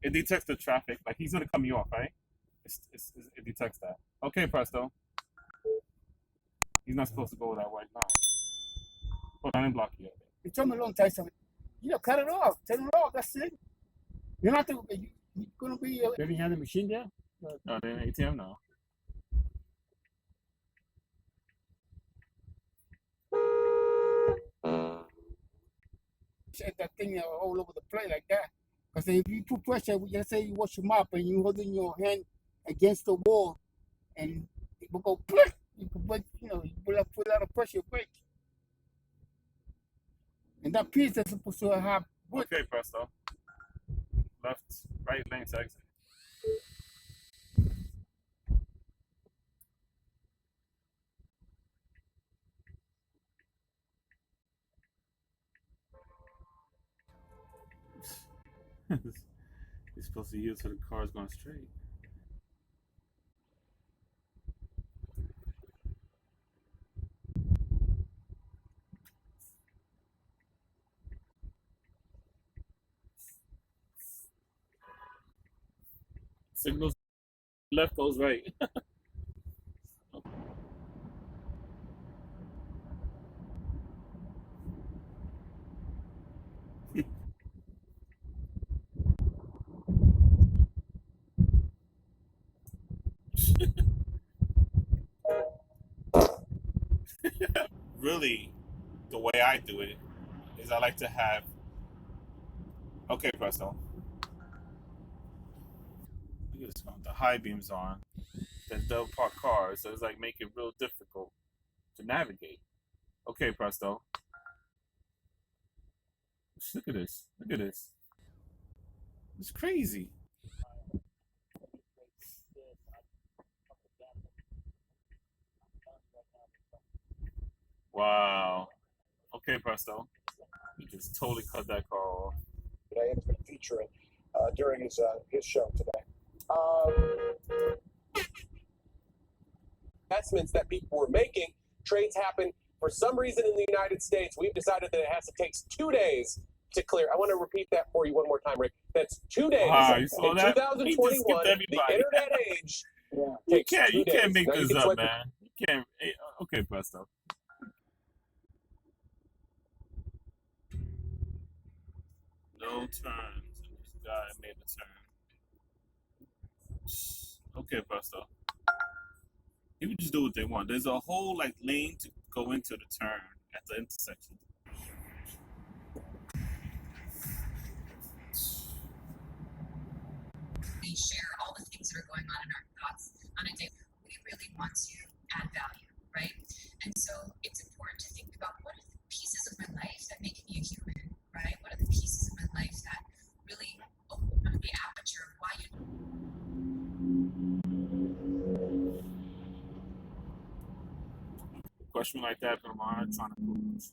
It detects the traffic. Like he's gonna cut me off, right? It detects that. Okay, Presto. He's not supposed to go that way. No. Hold on, I didn't block you. You told me a long time something. Cut it off. Turn it off. That's it. You're not you're gonna be. They didn't have the machine there. No, they didn't ATM no. Set that thing all over the place like that. Because if you put pressure, let's say you wash your mop and you holding your hand against the wall, and it will go click. You can break. You put a lot of pressure, break. And that piece is supposed to have wood. Okay, Presto. Left, right lane to exit. You're supposed to use so the car's going straight. Signals left goes right. Really, the way I do it is I like to have. Okay, Presto. Look at this one. The high beams on. There's double parked cars, so it's like make it real difficult to navigate. Okay, Presto. Look at this. Look at this. It's crazy. Wow. Okay, Presto. You just totally cut that car off. Today, and it's going to feature it during his show today. Investments that people were making, trades happen for some reason in the United States. We've decided that it has to take 2 days to clear. I want to repeat that for you one more time, Rick. That's 2 days. Wow, you saw in that? 2021, the internet age. You can't make now this up, man. You can't. Okay, Presto. No turns. This guy made a turn. Okay, Presto. People just do what they want. There's a whole lane to go into the turn at the intersection. We share all the things that are going on in our thoughts on a day. We really want to add value, right? And so it's important to think about what are the pieces of my life that make me a human, right? What are the pieces of my life that really open up the aperture of why you. Question like that, but I'm trying to prove.